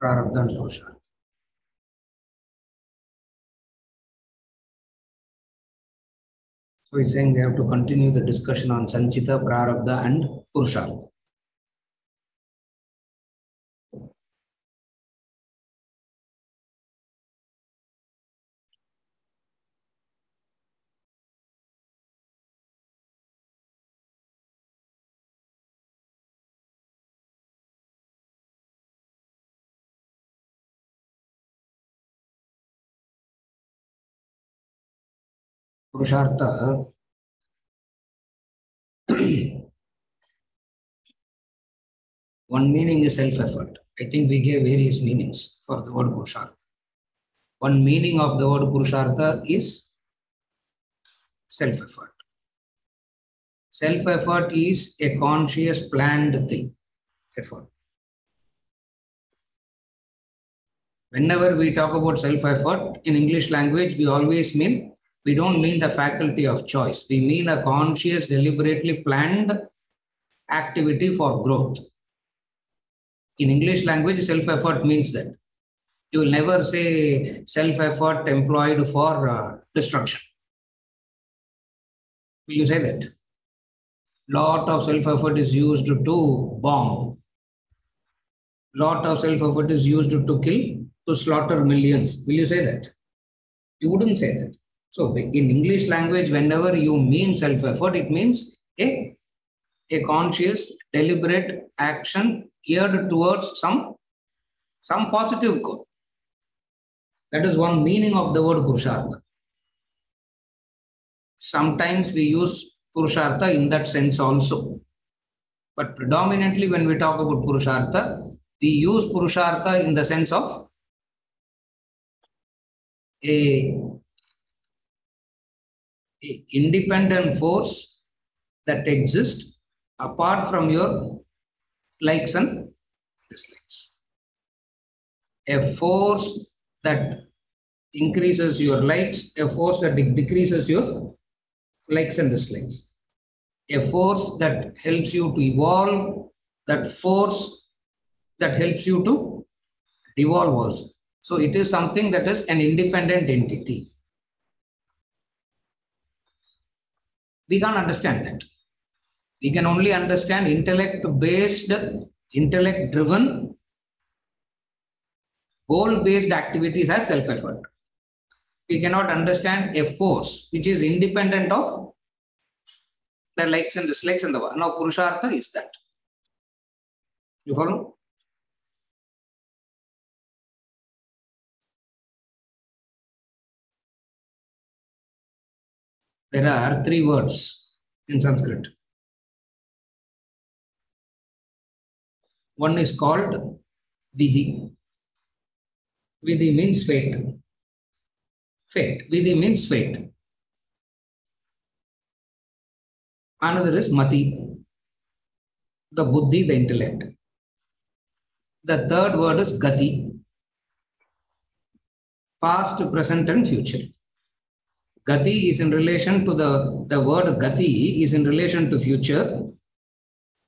Prarabdha and Purushartha. So he's saying we have to continue the discussion on Sanchita, Prarabdha and Purushartha. Purushartha, one meaning is self-effort. I think we gave various meanings for the word Purushartha. One meaning of the word Purushartha is self-effort. Self-effort is a conscious, planned thing. Effort. Whenever we talk about self-effort in English language, we always mean, we don't mean the faculty of choice. We mean a conscious, deliberately planned activity for growth. In English language, self-effort means that. You will never say self-effort employed for destruction. Will you say that? Lot of self-effort is used to bomb. Lot of self-effort is used to kill, to slaughter millions. Will you say that? You wouldn't say that. So in English language, whenever you mean self-effort, it means a conscious, deliberate action geared towards some positive goal. That is one meaning of the word Purushartha. Sometimes we use Purushartha in that sense also. But predominantly when we talk about Purushartha, we use Purushartha in the sense of a independent force that exists apart from your likes and dislikes. A force that increases your likes, a force that decreases your likes and dislikes. A force that helps you to evolve, that force that helps you to devolve also. So it is something that is an independent entity. We can't understand that. We can only understand intellect-based, intellect-driven, goal-based activities as self-effort. We cannot understand a force which is independent of the likes and dislikes and the one. Now, Purushartha is that. You follow? There are 3 words in Sanskrit. One is called Vidhi. Vidhi means fate. Fate. Vidhi means fate. Another is Mati, the Buddhi, the intellect. The third word is Gati, past, present and future. Gati is in relation to the word Gati is in relation to future.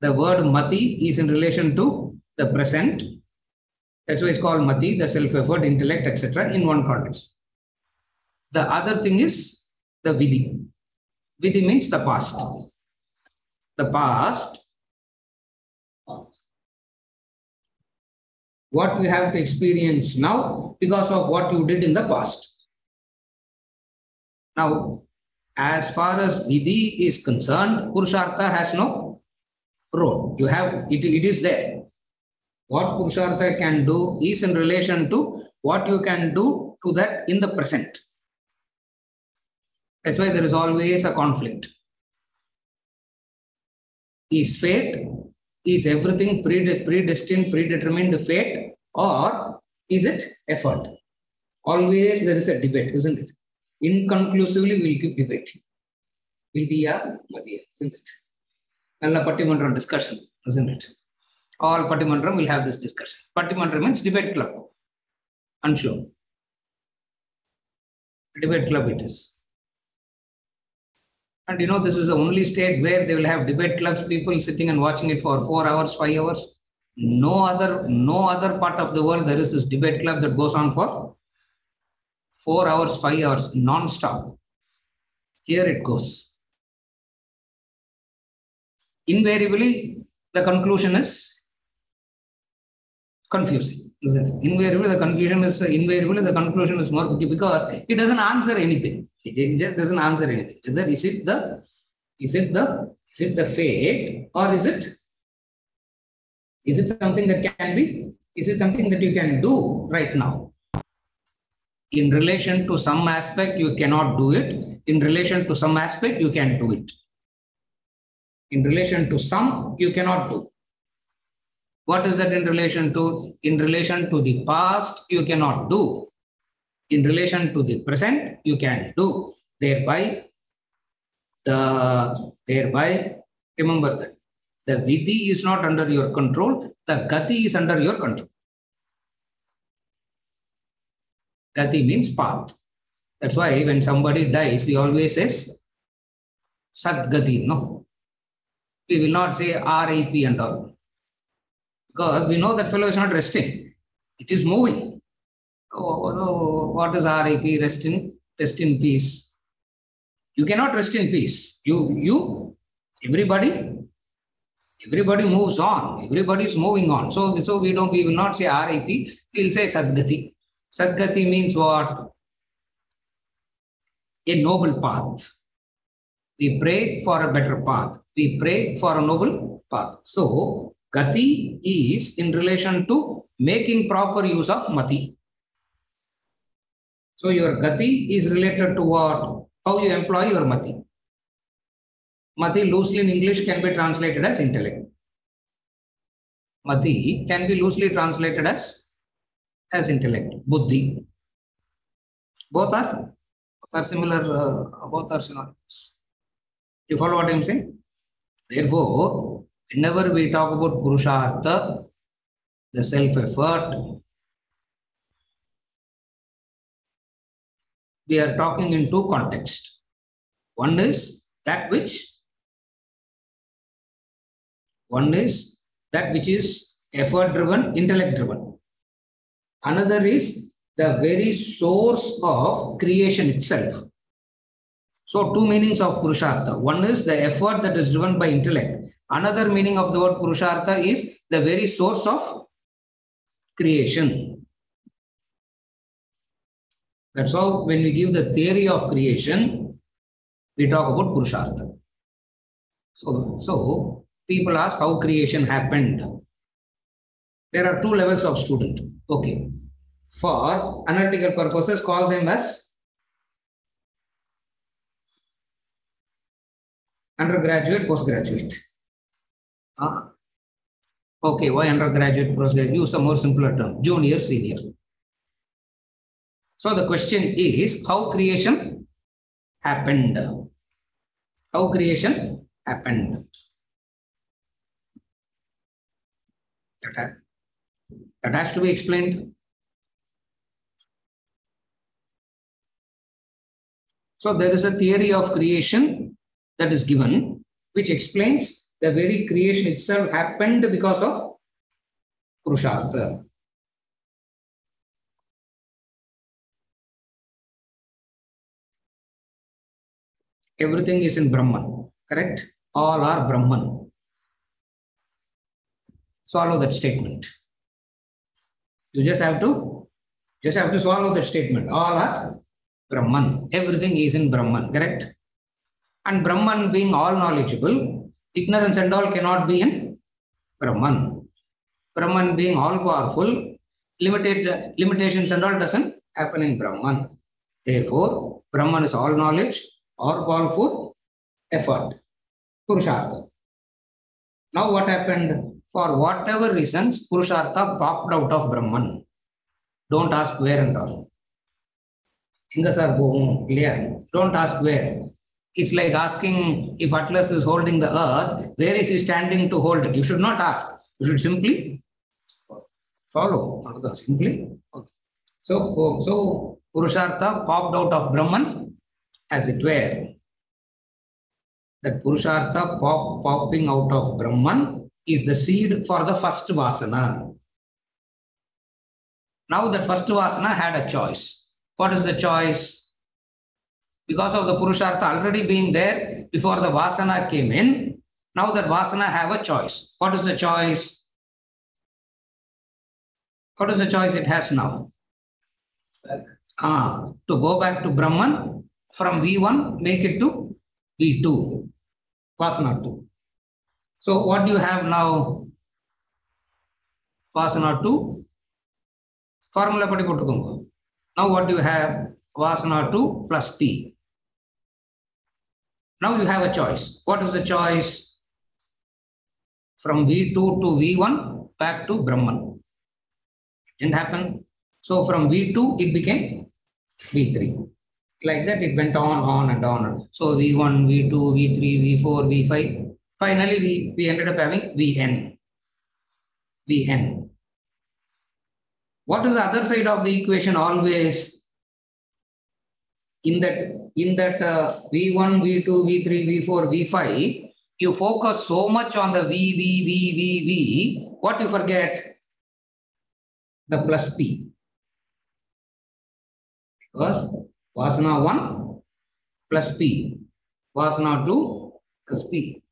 The word Mati is in relation to the present. That's why it's called Mati, the self-effort, intellect, etc. in one context. The other thing is the Vidhi. Vidhi means the past. The past, what we have to experience now because of what you did in the past. Now, as far as Vidhi is concerned, Purushartha has no role. You have it is there. What Purushartha can do is in relation to what you can do to that in the present. That's why there is always a conflict. Is fate, is everything predestined, predetermined fate, or is it effort? Always there is a debate, isn't it? Inconclusively we'll keep debating. Vidya, Madhya, isn't it? Nalla Pattimandram discussion, isn't it? All Pattimandram will have this discussion. Pattimandram means debate club. Unsure. Debate club it is. And this is the only state where they will have debate clubs, people sitting and watching it for 4 hours, 5 hours. No other part of the world there is this debate club that goes on for 4 hours, 5 hours, non-stop. Here it goes. Invariably, the conclusion is confusing, isn't it? Invariably, the conclusion is more because it doesn't answer anything. It just doesn't answer anything. Is it the fate, or is it something that can be? Is it something that you can do right now? In relation to some aspect, you cannot do it. In relation to some aspect, you can do it. In relation to some, you cannot do. What is that in relation to? In relation to the past, you cannot do. In relation to the present, you can do. Thereby, remember that the vidhi is not under your control, the gati is under your control. Gati means path. That's why when somebody dies, we always say Sadgati, no? We will not say RIP and all. Because we know that fellow is not resting. It is moving. Oh, what is RIP? Rest in peace. You cannot rest in peace. Everybody moves on. Everybody is moving on. So we will not say RIP. We will say Sadgati. Sadgati means what? A noble path. We pray for a better path. We pray for a noble path. So, Gati is in relation to making proper use of Mati. So, your Gati is related to what? How you employ your Mati. Mati loosely in English can be translated as intellect. Mati can be loosely translated as intellect, Buddhi. Both are similar, both are synonymous. You follow what I am saying? Therefore, whenever we talk about Purushartha, the self-effort, we are talking in two contexts. One is that which is effort-driven, intellect-driven. Another is the very source of creation itself. So, two meanings of Purushartha. One is the effort that is driven by intellect. Another meaning of the word Purushartha is the very source of creation. That's how when we give the theory of creation, we talk about Purushartha. So people ask how creation happened. There are two levels of student. Okay. For analytical purposes, call them as undergraduate, postgraduate. Okay, why undergraduate, postgraduate? Use a more simpler term, junior, senior. So the question is, how creation happened? How creation happened? That has to be explained. So there is a theory of creation that is given, which explains the very creation itself happened because of Purushartha. Everything is in Brahman, correct? All are Brahman. Swallow that statement. You just have to swallow that statement. All are Brahman. Everything is in Brahman, correct? And Brahman being all knowledgeable, ignorance and all cannot be in Brahman. Brahman being all powerful, limitations and all doesn't happen in Brahman. Therefore, Brahman is all knowledge, all powerful, effort, Purushartha. Now what happened? For whatever reasons, Purushartha popped out of Brahman. Don't ask where and all. Don't ask where. It's like asking if Atlas is holding the earth, where is he standing to hold it? You should not ask. You should simply follow. Simply. Okay. So Purushartha popped out of Brahman, as it were. That Purushartha popping out of Brahman is the seed for the first vasana. Now that first vasana had a choice. What is the choice? Because of the Purushartha already being there before the vasana came in, now that vasana have a choice. What is the choice? What is the choice it has now? To go back to Brahman, from V1, make it to V2, vasana 2. So what do you have now? Vasana 2, formula padi pottukonga. Now what do you have? Vasana 2 plus P. Now you have a choice. What is the choice? From V2 to V1, back to Brahman. Didn't happen. So from V2, it became V3. Like that, it went on and on. So V1, V2, V3, V4, V5. Finally, we ended up having Vn. Vn. What is the other side of the equation always? In that V1, V2, V3, V4, V5, you focus so much on the V. What you forget? The plus P. Because Vasana 1 plus P. Vasana 2 plus P.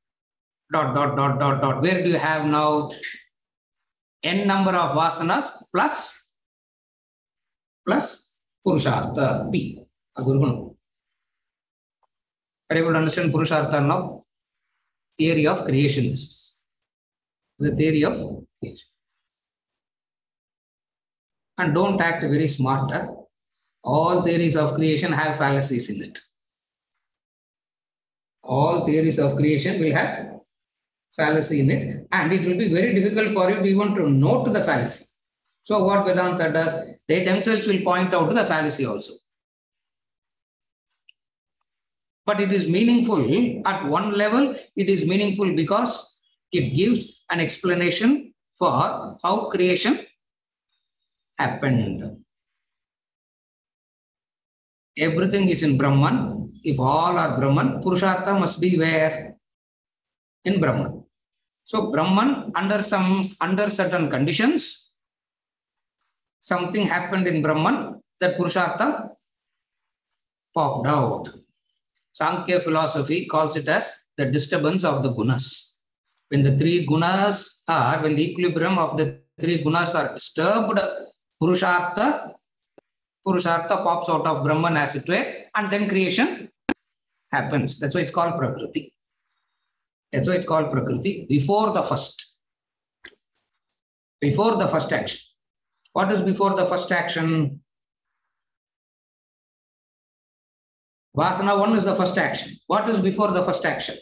Dot. Where do you have now? N number of Vasanas plus Purushartha P. Are you able to understand Purushartha now? Theory of creation. This is the theory of creation. And don't act very smart. All theories of creation have fallacies in it. All theories of creation will have fallacy in it, and it will be very difficult for you to even to note the fallacy. So what Vedanta does, they themselves will point out to the fallacy also. But it is meaningful at one level. It is meaningful because it gives an explanation for how creation happened. Everything is in Brahman. If all are Brahman, Purushartha must be where? In Brahman. So Brahman, under certain conditions, something happened in Brahman that Purushartha popped out. Sankhya philosophy calls it as the disturbance of the gunas. When the equilibrium of the three gunas are disturbed, Purushartha pops out of Brahman as it were, and then creation happens. That's why it's called Prakriti. That's why it's called Prakriti before the first. Before the first action. What is before the first action? Vasana 1 is the first action. What is before the first action?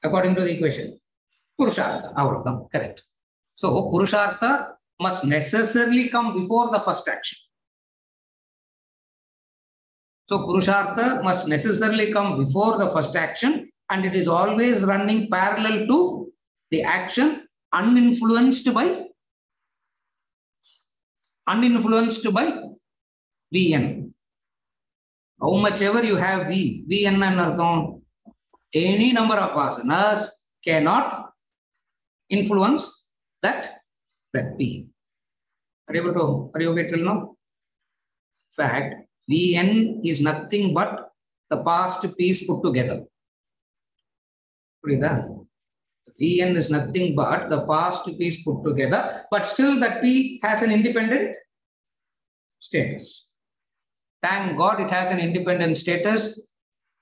According to the equation. Purushartha. Correct. So Purushartha must necessarily come before the first action. So Purushartha must necessarily come before the first action, and it is always running parallel to the action, uninfluenced by Vn. How much ever you have Vn and Artham, any number of vasanas cannot influence that P. Are you okay till now? Fact, Vn is nothing but the past P's put together. Vn is nothing but the past P's put together, but still that P has an independent status. Thank God it has an independent status,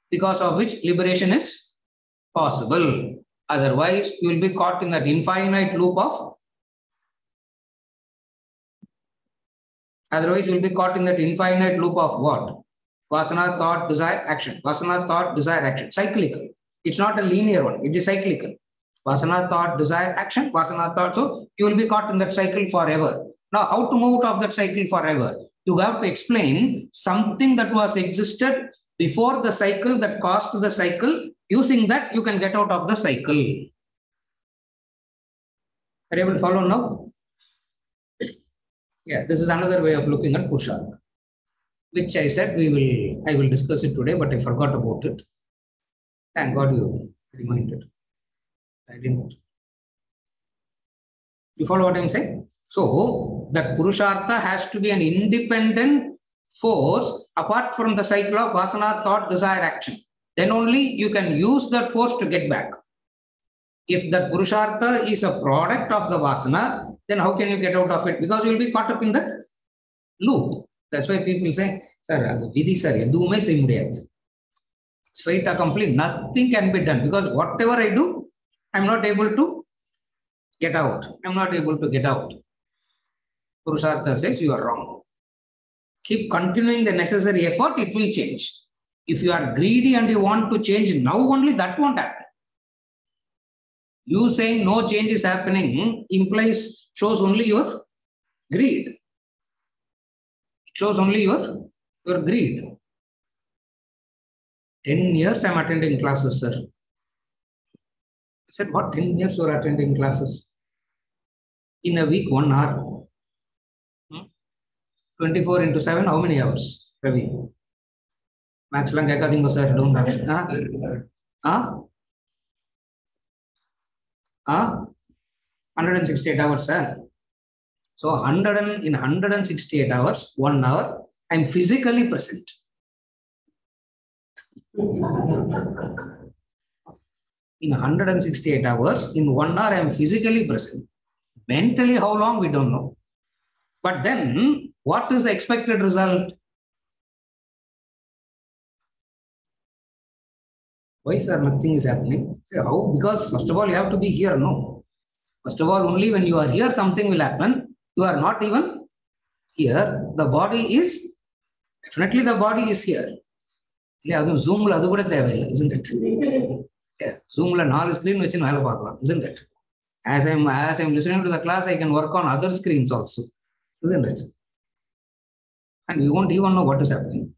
because of which liberation is possible. Otherwise, you will be caught in that infinite loop of what? Vasana, thought, desire, action. Vasana, thought, desire, action. Cyclical. It's not a linear one. It is cyclical. Vasana, thought, desire, action. Vasana, thought. So you will be caught in that cycle forever. Now, how to move out of that cycle forever? You have to explain something that was existed before the cycle that caused the cycle. Using that, you can get out of the cycle. Are you able to follow now? Yeah, this is another way of looking at Purushartha, which I said I will discuss it today, but I forgot about it. Thank God you reminded. I didn't. You follow what I'm saying? So that Purushartha has to be an independent force apart from the cycle of vasana, thought, desire, action. Then only you can use that force to get back. If that Purushartha is a product of the vasana, then how can you get out of it? Because you will be caught up in that loop. That's why people say, sir, Vidhi sir, eduvume sey mudiyadhu. It's fait accompli, nothing can be done because whatever I do, I'm not able to get out. I'm not able to get out. Purushartha says you are wrong. Keep continuing the necessary effort, it will change. If you are greedy and you want to change now only, that won't happen. You saying no change is happening shows only your greed. It shows only your greed. 10 years I'm attending classes, sir. I said, what 10 years you are attending classes? In a week, 1 hour. 24 into 7, how many hours, Ravi? Max lang kaya kadingo, sir, don't ask. 168 hours, sir. So in 168 hours, 1 hour, I'm physically present. In 168 hours, in 1 hour, I'm physically present. Mentally, how long, we don't know. But then, what is the expected result? Why, sir, nothing is happening? Say, how? Because, first of all, you have to be here, no? First of all, only when you are here, something will happen. You are not even here. The body is, definitely the body is here. Yeah, Zoom, isn't it? Yeah, Zoom, screen, isn't it? As I'm listening to the class, I can work on other screens also, isn't it? And we won't even know what is happening.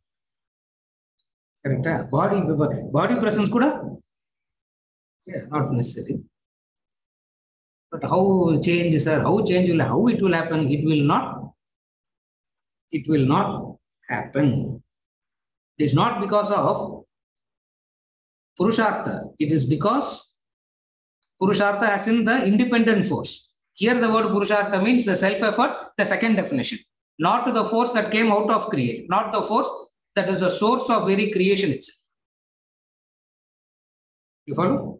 Correct? Body presence kuda? Yeah, not necessary. But how change, sir? How change will, how it will happen? It will not happen. It is not because of Purushartha. It is because Purushartha as in the independent force. Here the word Purushartha means the self-effort, the second definition. Not to the force that came out of create, not the force that is the source of very creation itself. You follow?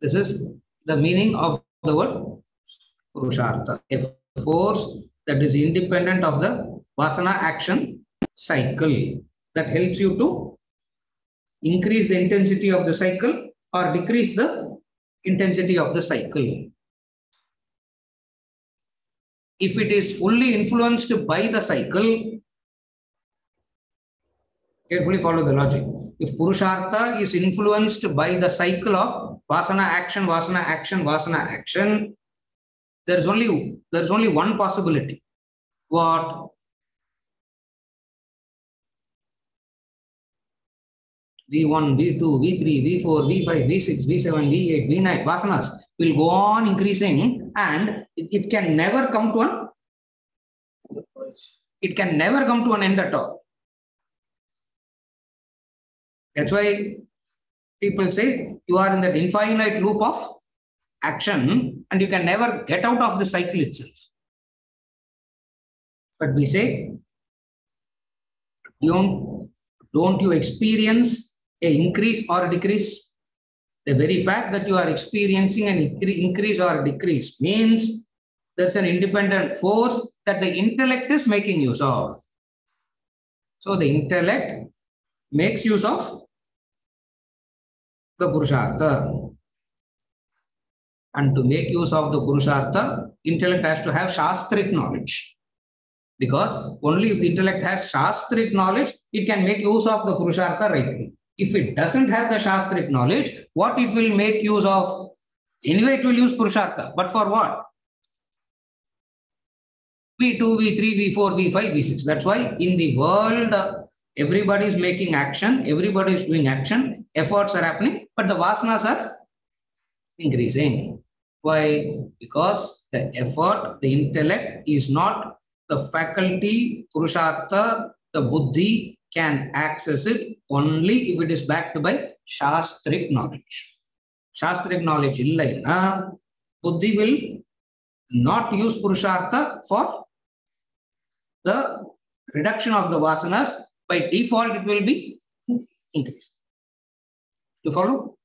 This is the meaning of the word Purushartha. A force that is independent of the vasana action cycle that helps you to increase the intensity of the cycle or decrease the intensity of the cycle. If it is fully influenced by the cycle, carefully follow the logic. If Purushartha is influenced by the cycle of vasana action, vasana action, vasana action, there is only one possibility. What? V1, V2, V3, V4, V5, V6, V7, V8, V9, vasanas will go on increasing and it can never come to an end at all. That's why people say you are in that infinite loop of action and you can never get out of the cycle itself. But we say, don't you experience an increase or a decrease? The very fact that you are experiencing an increase or a decrease means there's an independent force that the intellect is making use of. So the intellect makes use of the Purushartha. And to make use of the Purushartha, intellect has to have Shastric knowledge. Because only if the intellect has Shastric knowledge, it can make use of the Purushartha rightly. If it doesn't have the Shastric knowledge, what it will make use of? Anyway, it will use Purushartha. But for what? V2, V3, V4, V5, V6. That's why in the world, everybody is making action, everybody is doing action, efforts are happening, but the vasanas are increasing. Why? Because the effort, the intellect is not the faculty, Purushartha, the buddhi can access it only if it is backed by Shastric knowledge. Shastric knowledge illaina, Buddhi will not use Purushartha for the reduction of the vasanas. By default, it will be increased. You follow?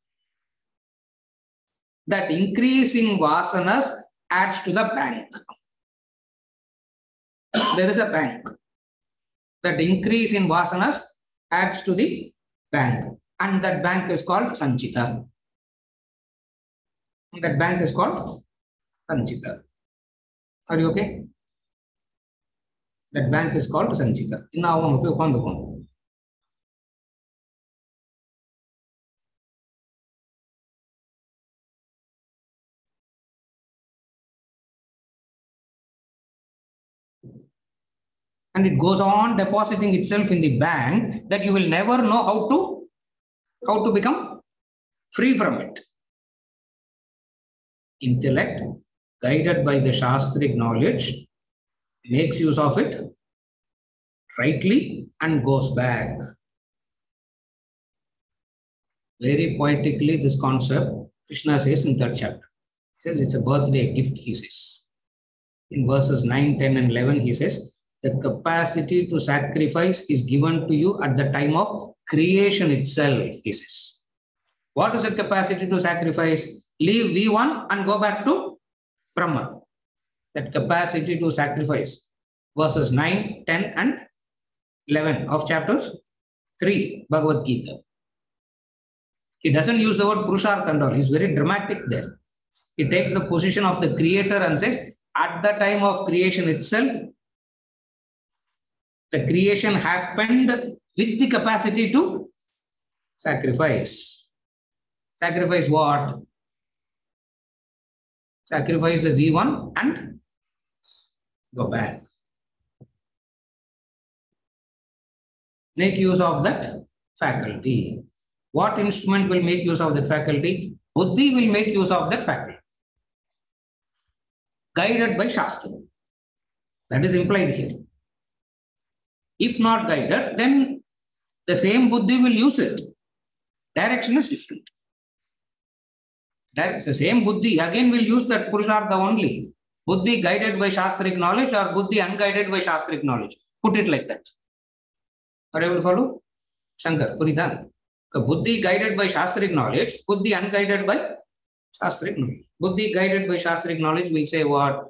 That increase in vasanas adds to the bank. There is a bank. That increase in vasanas adds to the bank. And that bank is called Sanchita. That bank is called Sanchita. Are you okay? That bank is called Sanchita. And it goes on depositing itself in the bank that you will never know how to become free from it. Intellect, guided by the Shastric knowledge, makes use of it rightly and goes back. Very poetically, this concept, Krishna says in 3rd chapter. He says it's a birthday gift, he says. In verses 9, 10, and 11, he says, the capacity to sacrifice is given to you at the time of creation itself, he says. What is the capacity to sacrifice? Leave V1 and go back to Brahman. That capacity to sacrifice. Verses 9, 10, and 11 of chapter 3, Bhagavad Gita. He doesn't use the word Purushartha and all. He's very dramatic there. He takes the position of the creator and says, at the time of creation itself, the creation happened with the capacity to sacrifice. Sacrifice what? Sacrifice the V1 and go back. Make use of that faculty. What instrument will make use of that faculty? Buddhi will make use of that faculty. Guided by Shastra. That is implied here. If not guided, then the same Buddhi will use it. Direction is different. The same Buddhi again will use that Purushartha only. Buddhi guided by Shastric knowledge or Buddhi unguided by Shastric knowledge. Put it like that. Are you able to follow? Shankar, Purithan. Buddhi guided by Shastric knowledge, Buddhi unguided by Shastric knowledge. Buddhi guided by Shastric knowledge will say what?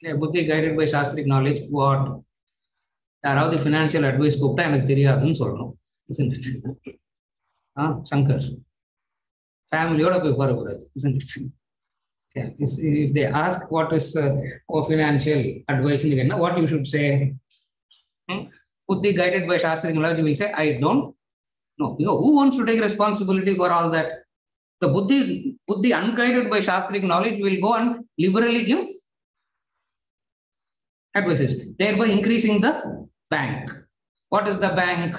Buddhi guided by Shastric knowledge, what? Yaravadi financial advice கூப்பிட்டா எனக்கு தெரியாதுன்னு சொல்லணும். Isn't it? Shankar. Familyயோட போய் உட்காரக்கூடாது. Isn't it? Yeah. If they ask what is financial advice, what you should say? Buddhi guided by Shastric knowledge will say, I don't know. Because who wants to take responsibility for all that? The Buddhi unguided by Shastric knowledge will go and liberally give advices, thereby increasing the bank. What is the bank?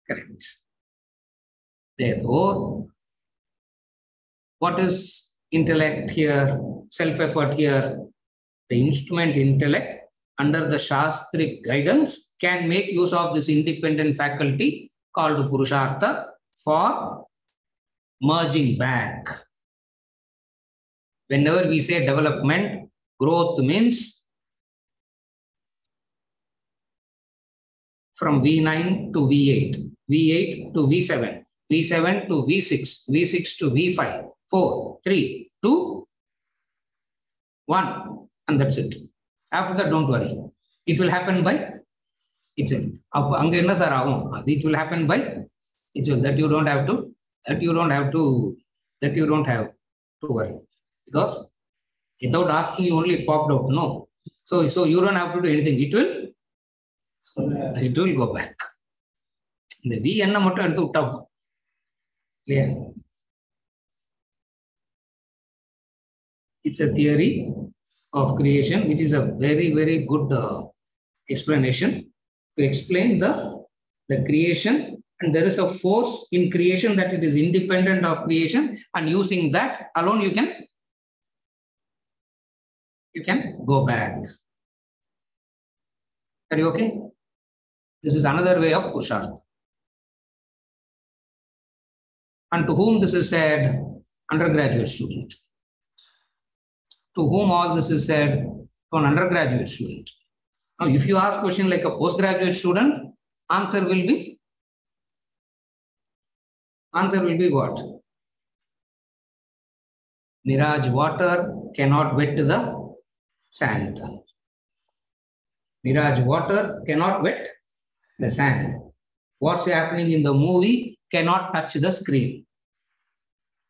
Correct. Therefore, what is intellect here? Self-effort here? The instrument intellect under the Shastric guidance can make use of this independent faculty called Purushartha for merging back. Whenever we say development, growth means from V9 to V8, V8 to V7, V7 to V6, V6 to V5, 4, 3, 2, 1, and that's it. After that, don't worry. It will happen by itself. It will happen by itself. That you don't have to worry. Because without asking, you only popped out. No. So you don't have to do anything. It will go back. The V enna mattum eduthu vitta. Clear? It's a theory of creation, which is a very, very good explanation to explain the creation. And there is a force in creation that it is independent of creation, and using that alone you can go back. Are you okay? This is another way of Purushartha. And to whom this is said? Undergraduate student. To whom all this is said? To an undergraduate student. Now, if you ask question like a postgraduate student, answer will be what? Mirage water cannot wet the sand. Mirage water cannot wet the sand. What's happening in the movie cannot touch the screen.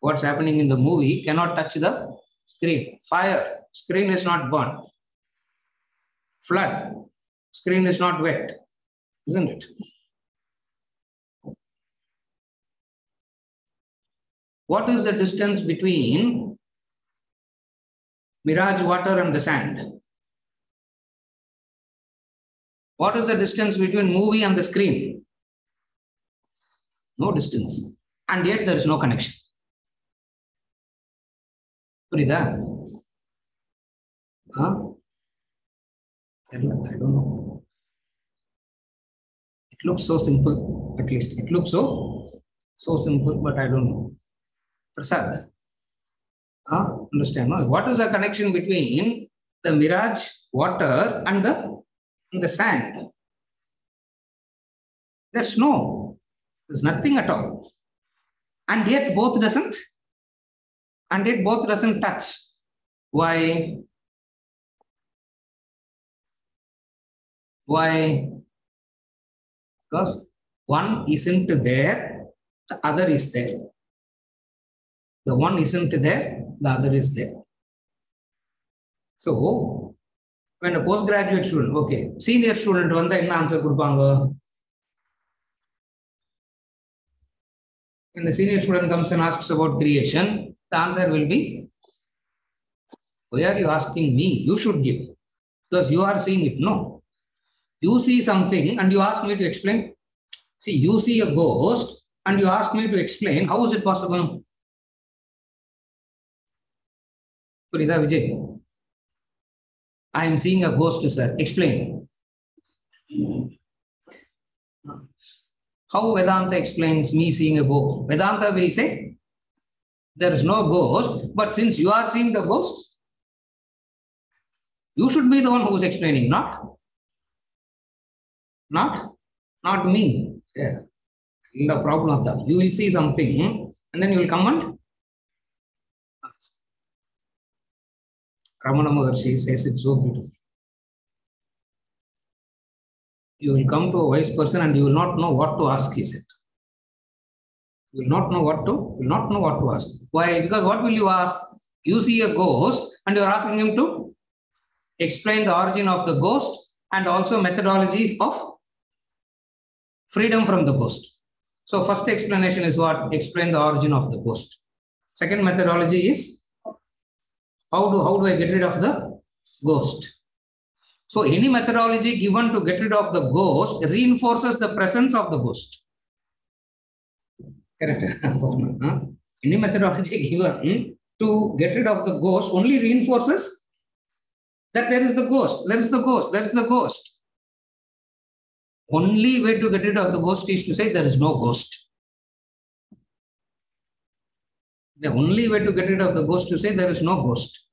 What's happening in the movie cannot touch the screen. Fire, screen is not burnt. Flood, screen is not wet, isn't it? What is the distance between mirage water and the sand? What is the distance between movie and the screen? No distance. And yet there is no connection. Purida? Huh? I don't know. It looks so simple, at least. It looks so simple, but I don't know. Prasad? Understand? No? What is the connection between the mirage water and the sand? There's nothing at all. And yet both doesn't touch. Why? Why? Because one isn't there, the other is there. The one isn't there, the other is there. So, when a postgraduate student, okay, senior student, what answer kudupanga? When the senior student comes and asks about creation, the answer will be, why are you asking me? You should give. Because you are seeing it. No. You see something and you ask me to explain. See, you see a ghost and you ask me to explain. How is it possible? Purida Vijay, I am seeing a ghost, sir. Explain. How Vedanta explains me seeing a ghost? Vedanta will say, there is no ghost, but since you are seeing the ghost, you should be the one who is explaining, not me. Yeah. The problem of that. You will see something and then you will come and Ramana Maharshi says it so beautiful. You will come to a wise person and you will not know what to ask, he said. You will not know what to ask. Why? Because what will you ask? You see a ghost and you are asking him to explain the origin of the ghost and also methodology of freedom from the ghost. So first explanation is what? Explain the origin of the ghost. Second methodology is how do I get rid of the ghost? So any methodology given to get rid of the ghost reinforces the presence of the ghost. Correct? Any methodology given to get rid of the ghost only reinforces that there is the ghost, there is the ghost, there is the ghost. Only way to get rid of the ghost is to say there is no ghost. The only way to get rid of the ghost is to say there is no ghost.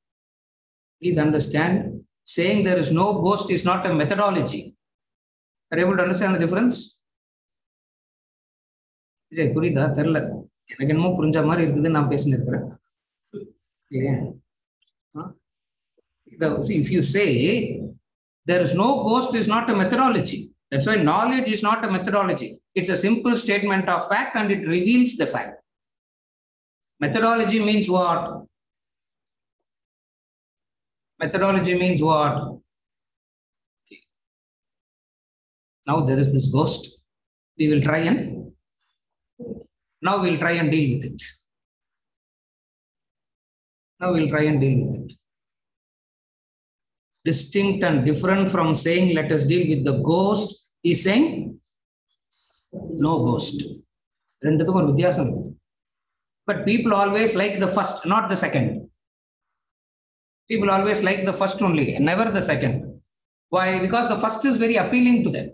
Please understand, saying there is no ghost is not a methodology. Are you able to understand the difference? Vijay, புரியுதா? தெரியல. எனக்கு என்னமோ புரிஞ்ச மாதிரி இருக்குதுன்னு நான் பேசிட்டு இருக்கிறேன். See, if you say there is no ghost is not a methodology. That's why knowledge is not a methodology. It's a simple statement of fact and it reveals the fact. Methodology means what? Methodology means what? Okay. Now there is this ghost. We will try and deal with it. Now we'll try and deal with it. Distinct and different from saying let us deal with the ghost is saying no ghost. But people always like the first, not the second. People always like the first only, never the second. Why? Because the first is very appealing to them.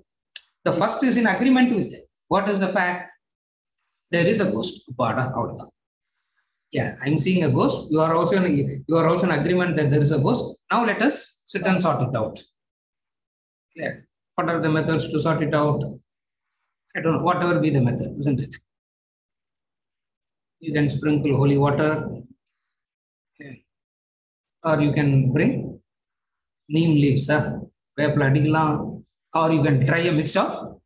The first is in agreement with them. What is the fact? There is a ghost. Yeah, I'm seeing a ghost. You are also in agreement that there is a ghost. Now let us sit and sort it out. Yeah. What are the methods to sort it out? I don't know. Whatever be the method, isn't it? You can sprinkle holy water, or you can bring neem leaves, or you can try a mix of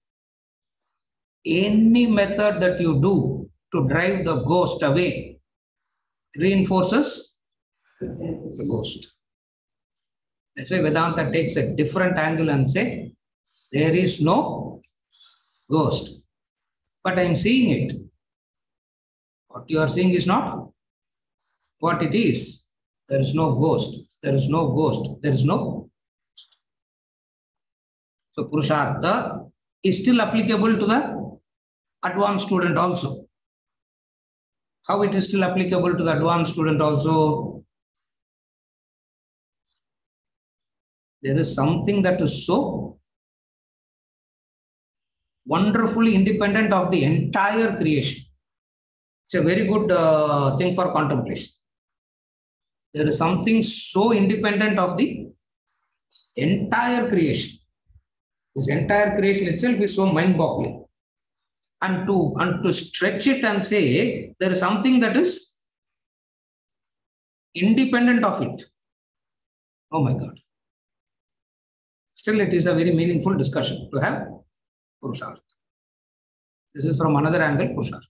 any method that you do to drive the ghost away reinforces the ghost. That's why Vedanta takes a different angle and say there is no ghost, but I'm seeing it. What you are seeing is not what it is. There is no ghost. There is no ghost. There is no ghost. So Purushartha is still applicable to the advanced student also. How it is still applicable to the advanced student also? There is something that is so wonderfully independent of the entire creation. It's a very good thing for contemplation. There is something so independent of the entire creation. This entire creation itself is so mind-boggling. And to stretch it and say there is something that is independent of it. Oh my God. Still, it is a very meaningful discussion to have Purushartha. This is from another angle, Purushartha.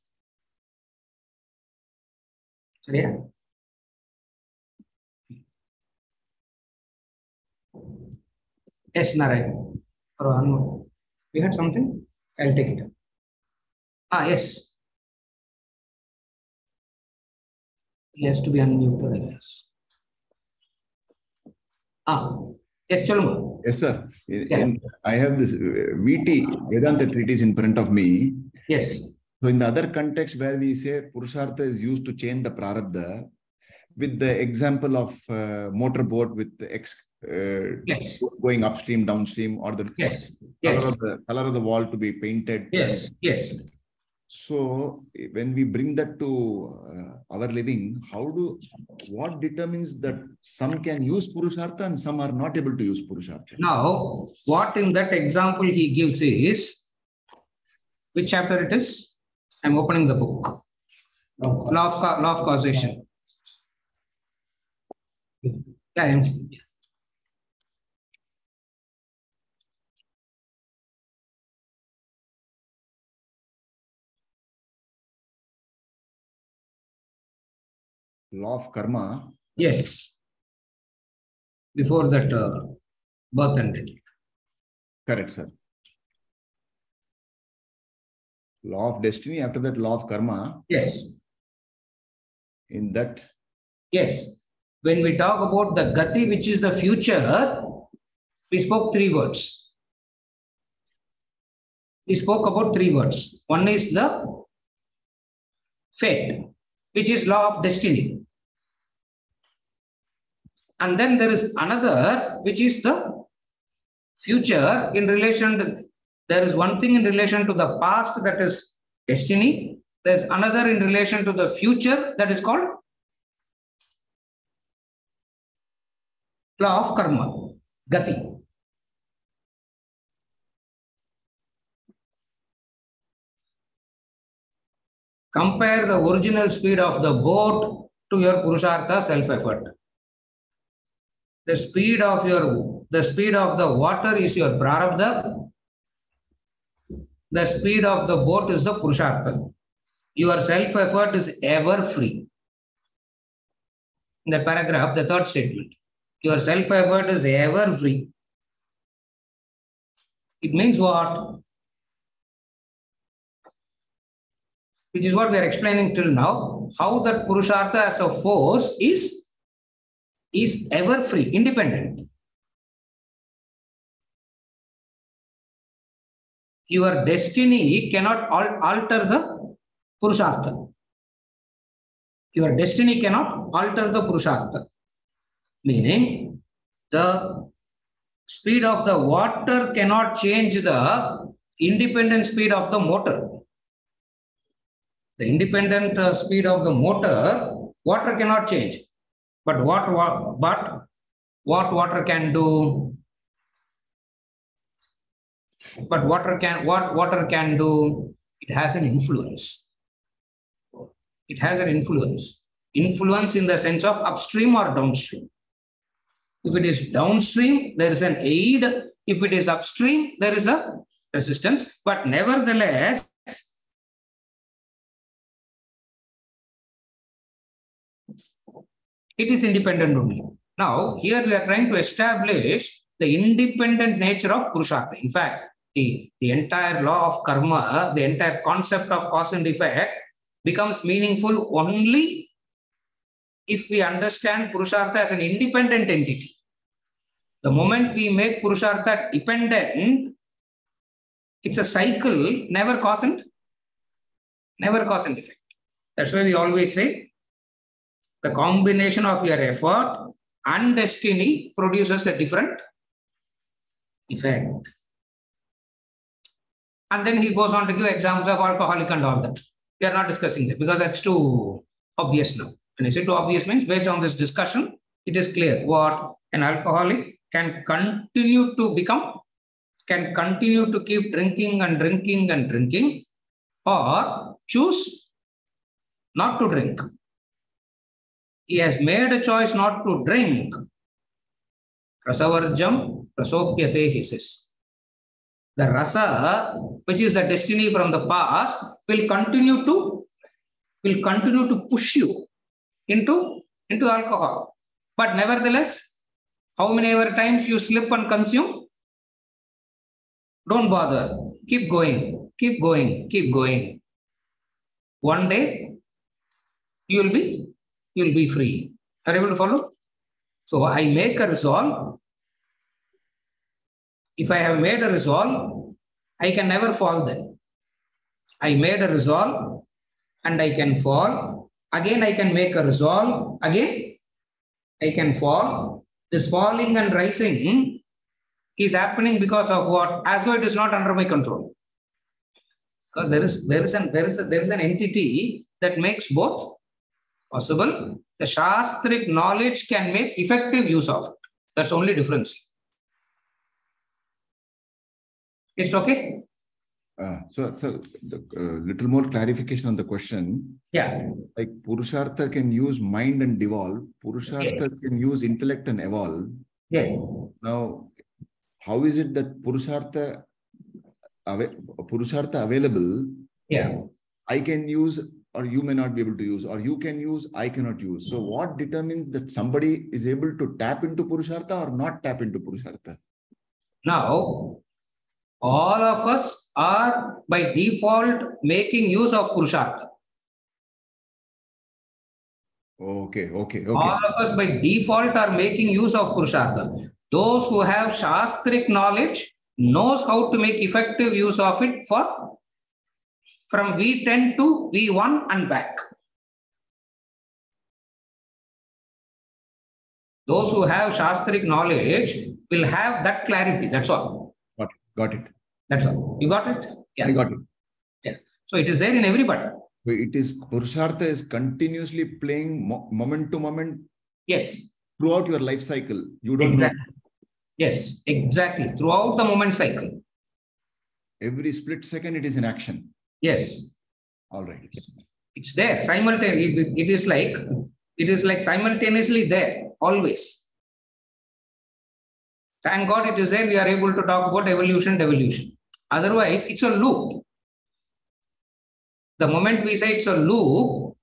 Yeah. Yes, Narayan. We had something? I'll take it. Yes. He has to be unmuted, I guess. Yes, Chaluma. Yes, sir. I have this VT, Vedanta treatise in front of me. Yes. So in the other context where we say Purushartha is used to change the Prarabdha, with the example of motorboat with the yes. going upstream, downstream, or the color of the wall to be painted. Yes, yes. So when we bring that to our living, what determines that some can use Purushartha and some are not able to use Purushartha? Now, what in that example he gives is, which chapter it is? I'm opening the book. Law of causation. Yeah, Law of karma. Yes. Before that, birth and death. Correct, sir. Law of destiny, after that law of karma. Yes. In that. Yes. When we talk about the gati, which is the future, we spoke 3 words. We spoke about 3 words. One is the fate, which is law of destiny. And then there is another, which is the future in relation to, there is one thing in relation to the past, that is destiny. There's another in relation to the future, that is called law of karma, gati. Compare the original speed of the boat to your Purushartha self-effort. The speed of the water is your Prarabdha. The speed of the boat is the Purushartha. Your self-effort is ever free. In that paragraph, the 3rd statement. Your self-effort is ever free. It means what? Which is what we are explaining till now. How that Purushartha as a force is ever free, independent. Your destiny cannot alter the Purushartha. Your destiny cannot alter the Purushartha. Meaning, the speed of the water cannot change the independent speed of the motor. The independent speed of the motor, water cannot change. But what water can do? But what water can do? It has an influence. It has an influence. Influence in the sense of upstream or downstream. If it is downstream, there is an aid. If it is upstream, there is a resistance. But nevertheless, it is independent only. Now, here we are trying to establish the independent nature of Purushartha. In fact, the entire law of karma, the entire concept of cause and effect becomes meaningful only if we understand Purushartha as an independent entity. The moment we make Purushartha dependent, it's a cycle, never cause and effect. That's why we always say the combination of your effort and destiny produces a different effect. And then he goes on to give examples of alcoholic and all that. We are not discussing that because that's too obvious now. When I say too obvious means based on this discussion, it is clear what an alcoholic can continue to become, can continue to keep drinking and drinking and drinking, or choose not to drink. He has made a choice not to drink. Rasavarjam prasopyate, he says. The rasa, which is the destiny from the past, will continue to push you into alcohol. But nevertheless, how many ever times you slip and consume? Don't bother. Keep going, keep going, keep going. One day, you'll be free. Are you able to follow? So I make a resolve. If I have made a resolve, I can never fall then. I made a resolve and I can fall. Again, I can make a resolve. Again, I can fall. This falling and rising is happening because of what? As though it is not under my control. Because there is an entity that makes both possible. The Shastric knowledge can make effective use of it. That's the only difference. Is it okay? So little more clarification on the question. Yeah. Like Purushartha can use mind and devolve. Purushartha can use intellect and evolve. Yes. Now, how is it that Purushartha available? Yeah. I can use, or you may not be able to use, or you can use, I cannot use. So what determines that somebody is able to tap into Purushartha or not tap into Purushartha? Now, all of us are by default making use of Purushartha. Okay. All of us by default are making use of Purushartha. Those who have Shastric knowledge knows how to make effective use of it from V10 to V1 and back. Those who have Shastric knowledge will have that clarity. That's all. Got it. That's all. You got it? Yeah. I got it. Yeah. So it is there in everybody. It is Purushartha is continuously playing moment to moment. Yes. Throughout your life cycle. You don't exactly. know. Yes, exactly. Throughout the moment cycle. Every split second it is in action. Yes. All right. It's there. Simultaneously. It is like simultaneously there. Always. Thank God it is there. We are able to talk about evolution, devolution. Otherwise, it's a loop. The moment we say it's a loop,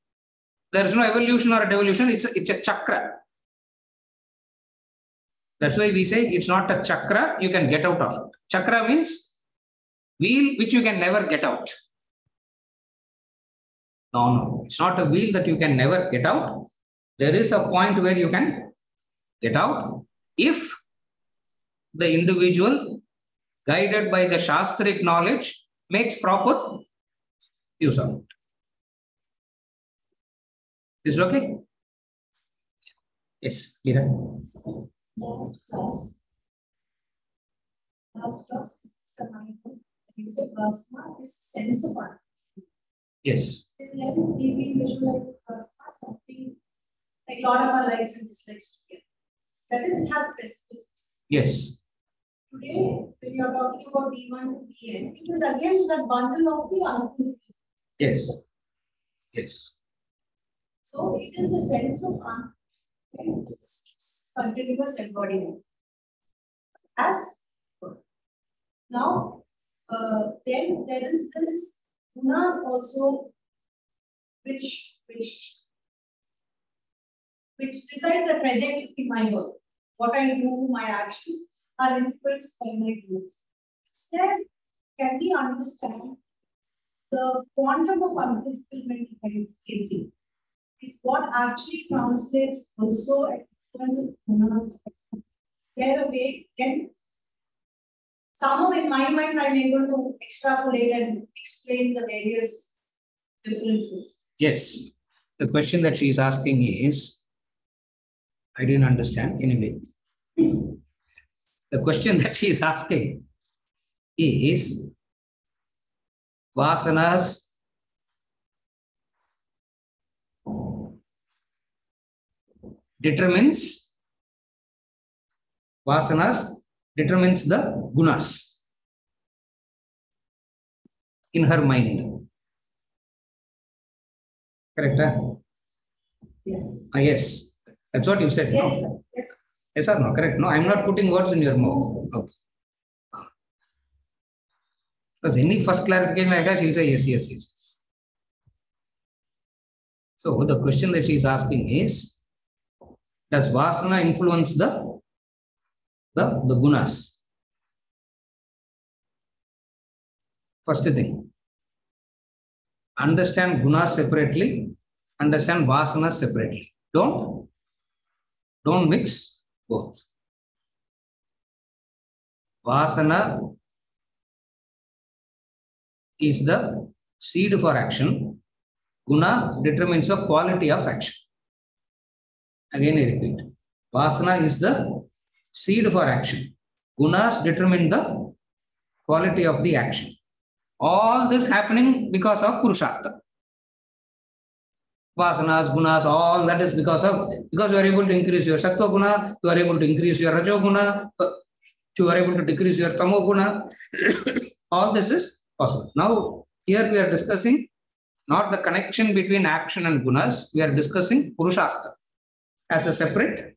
there is no evolution or a devolution. It's a chakra. That's why we say it's not a chakra. You can get out of it. Chakra means wheel which you can never get out. No. It's not a wheel that you can never get out. There is a point where you can get out if the individual, guided by the Shastric knowledge, makes proper use of it. Is it okay? Yes, Ira. Last class, Mr. Manipu, you said plasma is sense of one. Yes. Then then we visualize it as something like a lot of our likes and dislikes together. That is, it has specificity. Yes. Today, when you are talking about D1 to Dn, it is against that bundle of the unfulfilled. Yes. Yes. So it is a sense of continuous embodiment. As now, then there is this gunas also, which decides a trajectory in my work. What I do, my actions are influenced by my goals. Instead, can we understand the quantum of unfulfillment I am facing is what actually translates also and influences gunas. There a way can somehow in my mind I'm able to extrapolate and explain the various differences. Yes. The question that she is asking is, I didn't understand anyway. The question that she is asking is, vasanas determines the gunas in her mind. Correct? Huh? Yes. Yes. That's what you said. Yes. No? Yes. Yes or no? Correct. No, I'm not putting words in your mouth. Okay. Because any first clarification like that, she'll say yes, yes, yes, yes. So the question that she is asking is, does vasana influence the gunas? First thing, understand gunas separately, understand vasanas separately. Don't mix both. Vasana is the seed for action. Guna determines the quality of action. Again, I repeat. Vasana is the seed for action. Gunas determine the quality of the action. All this happening because of Purushartha. Vasanas, gunas, all that is because you are able to increase your Sattva guna, you are able to increase your Rajo guna, you are able to decrease your Tamo guna. All this is possible. Now, here we are discussing not the connection between action and gunas, we are discussing Purushartha as a separate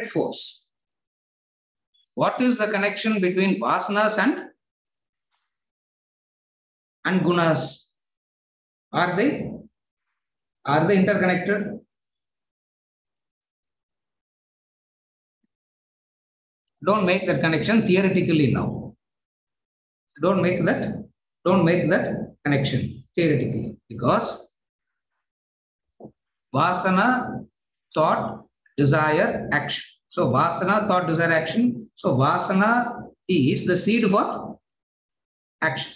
force. What is the connection between vasanas and gunas? Are they interconnected? Don't make that connection theoretically now. Don't make that connection theoretically, because vasana, thought, desire, action. So vasana, thought, desire, action. So vasana is the seed for action.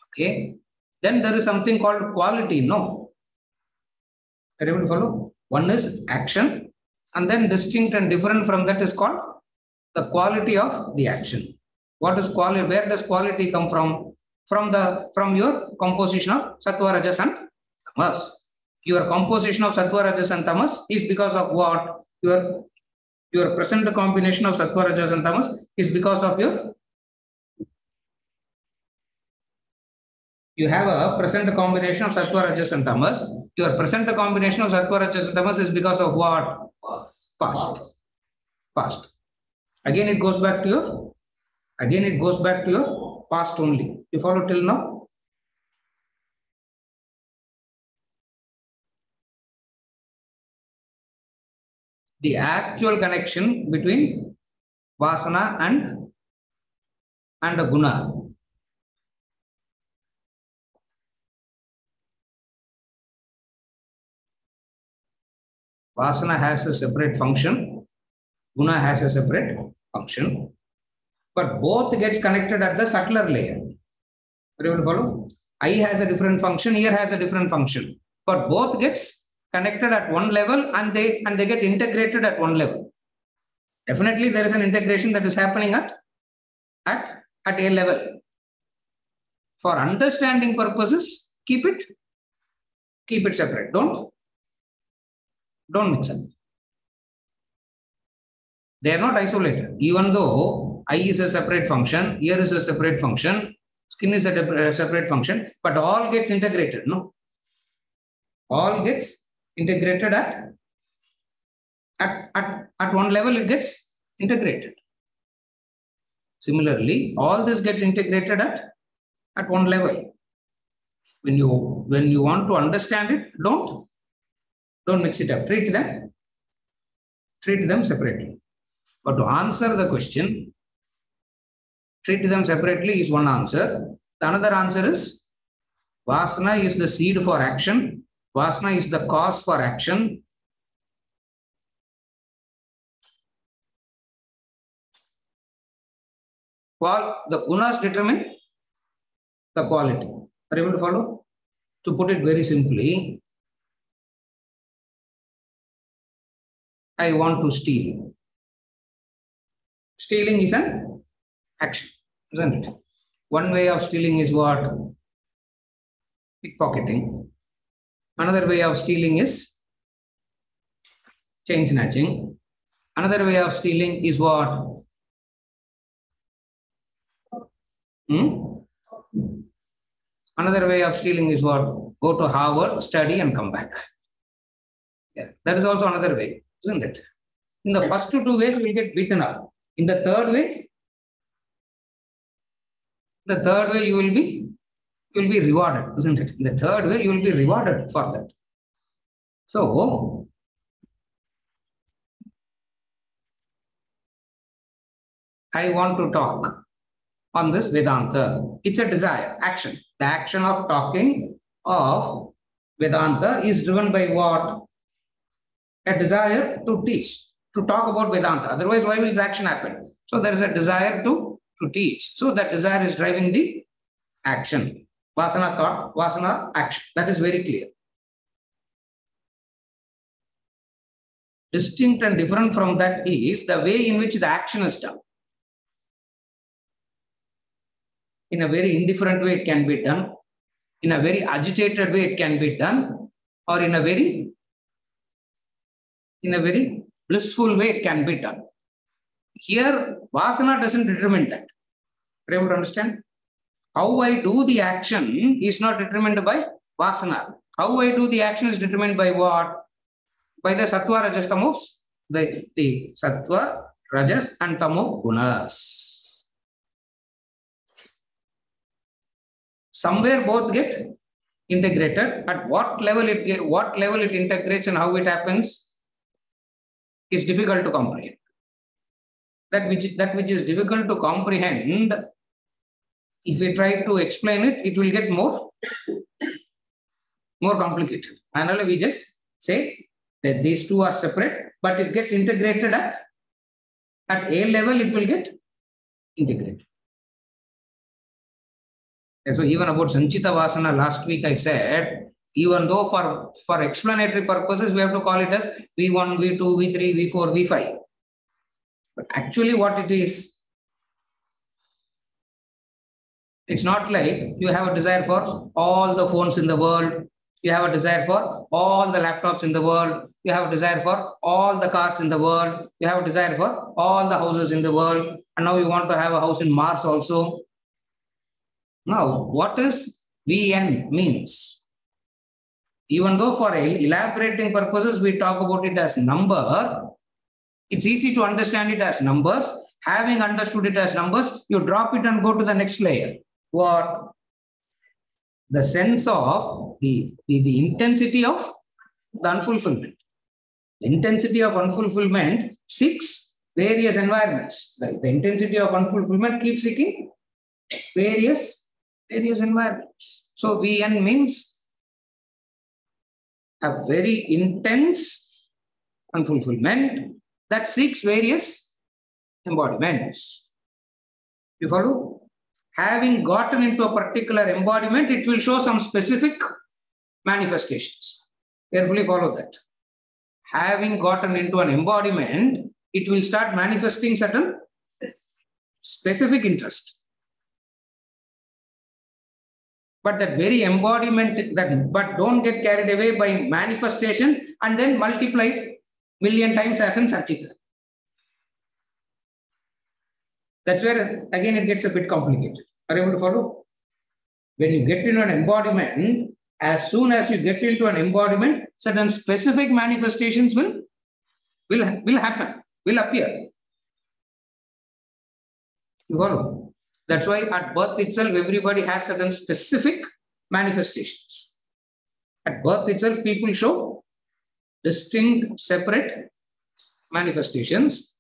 Okay. Then there is something called quality. No. Are you able to follow? One is action, and then distinct and different from that is called the quality of the action. What is quality? Where does quality come from? From your composition of sattva, rajas, and tamas. Your composition of sattva, rajas, and tamas is because of what? Your present combination of sattva, rajas, and tamas is because of you have a present combination of sattva, rajas, and tamas. Your present combination of sattva, rajas, and tamas is because of what? Past. Again, it goes back to your past only. You follow till now? The actual connection between vasana and a guna. Vasana has a separate function, guna has a separate function, but both gets connected at the subtler layer. Are you able to follow? I has a different function, ear has a different function, but both gets connected at one level and they get integrated at one level. Definitely there is an integration that is happening at a level. For understanding purposes, keep it separate. Don't mix up. They are not isolated. Even though eye is a separate function, ear is a separate function, skin is a separate function, but all gets integrated, no? All gets integrated at one level, it gets integrated. Similarly, all this gets integrated at one level. When you want to understand it, don't mix it up. Treat them separately. But to answer the question, treat them separately is one answer. The another answer is Vasana is the seed for action. Vasana is the cause for action. While the gunas determine the quality. Are you able to follow? To put it very simply, I want to steal. Stealing is an action, isn't it? One way of stealing is what? Pickpocketing. Another way of stealing is chain snatching. Another way of stealing is what? Another way of stealing is what? Go to Harvard, study, and come back. Yeah, that is also another way, isn't it? In the first two ways, we will get beaten up. In the third way, you will be rewarded, isn't it? In the third way, you will be rewarded for that. So, I want to talk on this Vedanta. It's a desire, action. The action of talking of Vedanta is driven by what? A desire to teach, to talk about Vedanta. Otherwise, why will this action happen? So there is a desire to teach. So that desire is driving the action. Vasana thought, Vasana action. That is very clear. Distinct and different from that is the way in which the action is done. In a very indifferent way, it can be done. In a very agitated way, it can be done. Or in a very blissful way, it can be done. Here, Vasana doesn't determine that. Are you able to understand? How I do the action is not determined by Vasana. How I do the action is determined by what? By the Sattva, Rajas, Tamos. The Sattva, Rajas, and Tamo gunas. Somewhere both get integrated. At what level it integrates and how it happens is difficult to comprehend. That which is difficult to comprehend, if we try to explain it, it will get more complicated. And we just say that these two are separate, but it gets integrated at a level, it will get integrated. And so even about Sanchita Vasana, last week I said, even though for explanatory purposes, we have to call it as V1, V2, V3, V4, V5. But actually what it is, it's not like you have a desire for all the phones in the world, you have a desire for all the laptops in the world, you have a desire for all the cars in the world, you have a desire for all the houses in the world, and now you want to have a house in Mars also. Now, what is VN means? Even though for elaborating purposes, we talk about it as number, it's easy to understand it as numbers. Having understood it as numbers, you drop it and go to the next layer. What? The sense of the intensity of the unfulfillment. The intensity of unfulfillment seeks various environments. The intensity of unfulfillment keeps seeking various environments. So VN means a very intense unfulfillment that seeks various embodiments. You follow? Having gotten into a particular embodiment, it will show some specific manifestations. Carefully follow that. Having gotten into an embodiment, it will start manifesting certain specific interest. But that very embodiment, but don't get carried away by manifestation and then multiply it million times as in Sanchita. That's where again it gets a bit complicated. Are you able to follow? When you get into an embodiment, as soon as you get into an embodiment, certain specific manifestations will happen, will appear. You follow? That's why at birth itself, everybody has certain specific manifestations. At birth itself, people show distinct, separate manifestations.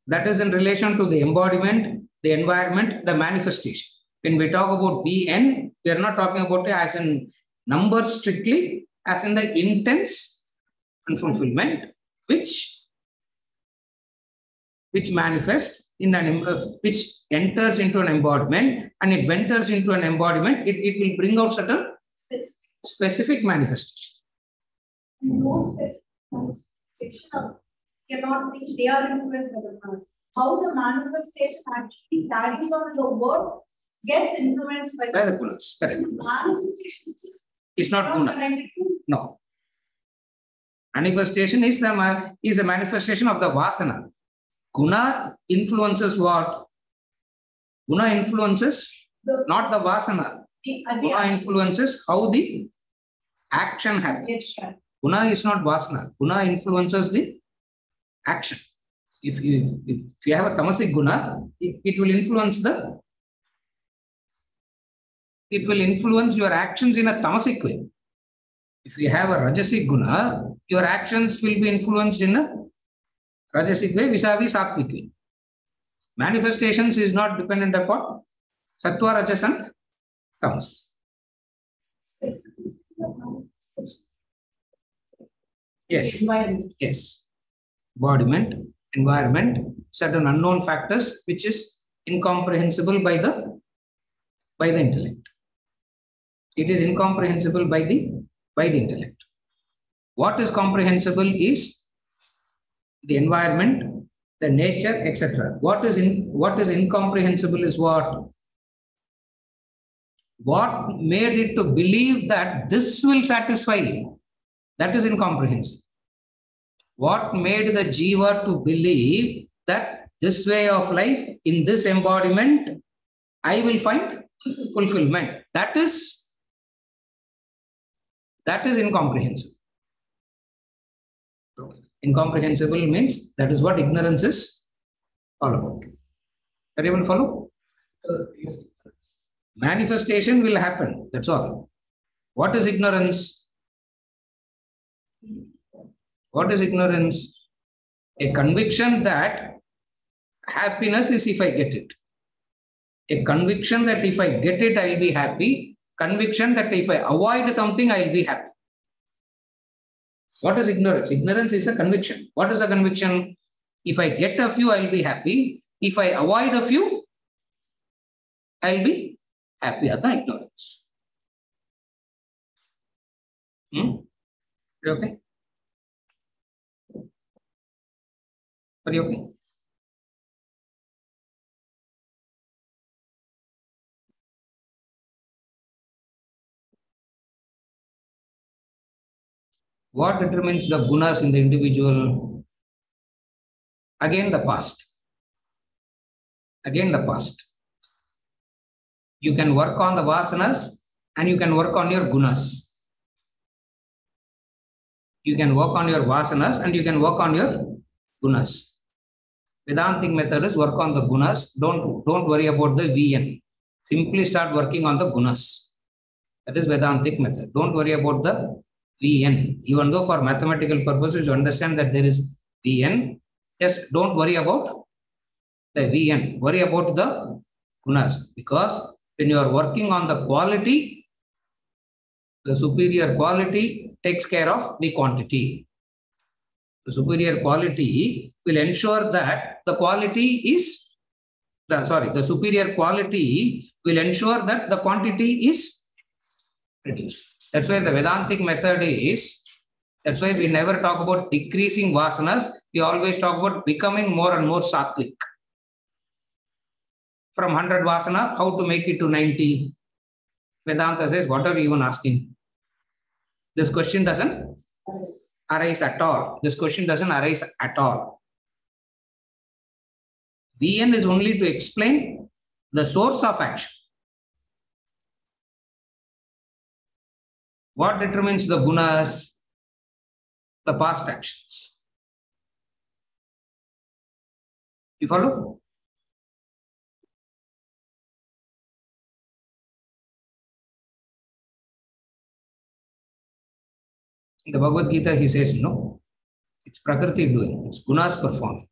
That is in relation to the embodiment, the environment, the manifestation. When we talk about VN, we are not talking about it as in numbers strictly, as in the intents and fulfillment, which manifests in which enters into an embodiment, and it enters into an embodiment, it will bring out certain specific manifestation. No specific manifestation cannot be they are influenced by the mind. How the manifestation actually carries on the world gets influenced by the gunas. Correct. Manifestation is not guna. No. Manifestation is the manifestation of the vasana. Guna influences what? Guna influences not the vasana. Guna influences how the action happens. Yes, Guna is not vasana. Guna influences the action. If you have a tamasic guna, it will influence your actions in a tamasic way. If you have a rajasic guna, your actions will be influenced in a rajasic way vis-a-vis sattvic way. Manifestations is not dependent upon sattva, rajas and tamas. Yes. Environment. Yes. Embodiment, environment, certain unknown factors which is incomprehensible by the intellect. It is incomprehensible by the intellect. What is comprehensible is the environment, the nature, etc. What is incomprehensible is what made it to believe that this will satisfy you. That is incomprehensible. What made the jiva to believe that this way of life, in this embodiment, I will find fulfillment. That is incomprehensible. Incomprehensible means that is what ignorance is all about. Are you able to follow? Manifestation will happen. That's all. What is ignorance? What is ignorance? A conviction that happiness is if I get it. A conviction that if I get it, I'll be happy. Conviction that if I avoid something, I'll be happy. What is ignorance? Ignorance is a conviction. What is a conviction? If I get a few, I'll be happy. If I avoid a few, I'll be happy. That's ignorance. Okay? Are you okay? What determines the gunas in the individual? Again, the past. Again, the past. You can work on the vasanas and you can work on your gunas. You can work on your vasanas and you can work on your gunas. Vedantic method is work on the gunas. Don't worry about the VN. Simply start working on the gunas. That is Vedantic method. Don't worry about the VN. Even though for mathematical purposes you understand that there is VN, just don't worry about the VN. Worry about the gunas. Because when you are working on the quality, the superior quality takes care of the quantity. The superior quality will ensure that the quality is, the superior quality will ensure that the quantity is reduced. That's why the Vedantic method is, that's why we never talk about decreasing vasanas. We always talk about becoming more and more sattvic. from 100 vasana, how to make it to 90? Vedanta says, what are you even asking? This question doesn't arise at all. This question doesn't arise at all. VN is only to explain the source of action. What determines the gunas? The past actions. You follow? In the Bhagavad Gita, he says, no, it's Prakriti doing, it's gunas performing.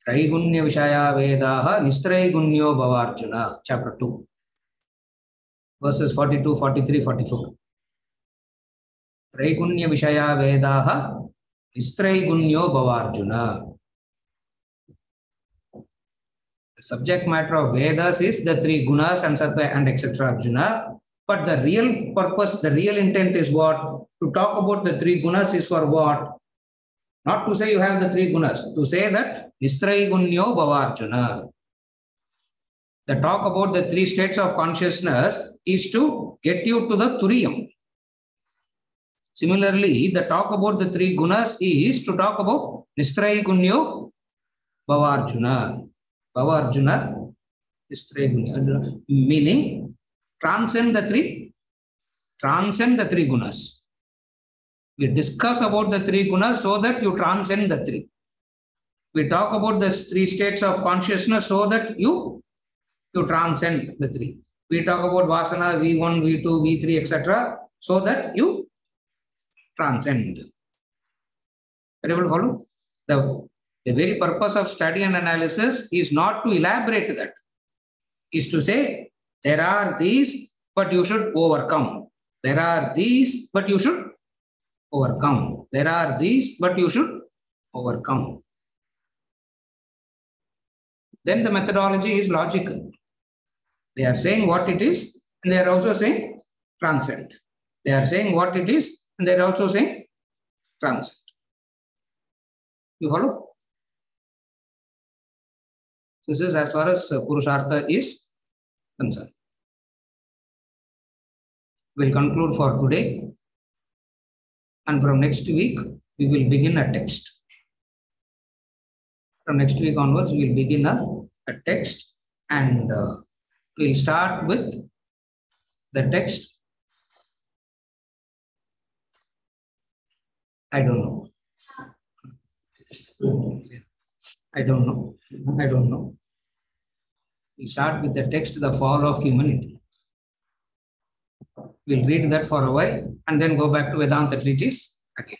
Traigunya Vishaya Vedaha Nistraigunyo Bhavarjuna, chapter 2, verses 42, 43, 44. Traigunya Vishaya Vedaha Nistraigunyo Bhavarjuna. The subject matter of Vedas is the three gunas and sattva and etc. Arjuna. But the real purpose, the real intent is what? To talk about the three gunas is for what? Not to say you have the three gunas, to say that Nistraigunyo Bhavarjuna. The talk about the three states of consciousness is to get you to the Turiyam. Similarly, the talk about the three gunas is to talk about Nistraigunyo Bhavarjuna. Bhavarjuna, Nistraigunyo, meaning transcend the three gunas. We discuss about the three gunas so that you transcend the three. We talk about the three states of consciousness so that you transcend the three. We talk about vasana, V1, V2, V3, etc. so that you transcend. Are you able to follow? The very purpose of study and analysis is not to elaborate that. Is to say, there are these, but you should overcome. There are these, but you should overcome. There are these, but you should overcome. Then the methodology is logical. They are saying what it is, and they are also saying transcend. They are saying what it is, and they are also saying transcend. You follow? This is as far as Purushartha is concerned. We'll conclude for today. And from next week, we will begin a text. From next week onwards, we will begin a text, and we'll start with the text. I don't know. I don't know. We start with the text, The Fall of Humanity. We'll read that for a while and then go back to Vedanta treatise again.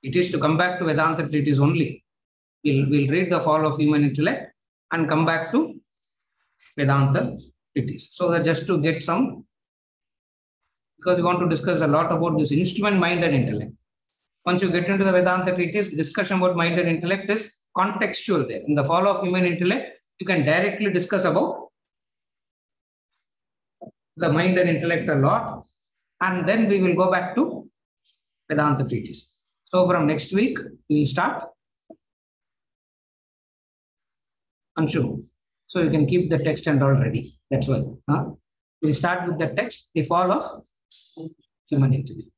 It is to come back to Vedanta treatise only. We'll read The Fall of Human Intellect and come back to Vedanta treatise. So that just to get some, because we want to discuss a lot about this instrument, mind and intellect. Once you get into the Vedanta treatise, discussion about mind and intellect is contextual there. In The Fall of Human Intellect, you can directly discuss about the mind and intellect a lot, and then we will go back to Vedanta treatise. So from next week, we will start Anshu. So you can keep the text and all ready. That's why. We'll start with the text, The Fall of Human Intellect.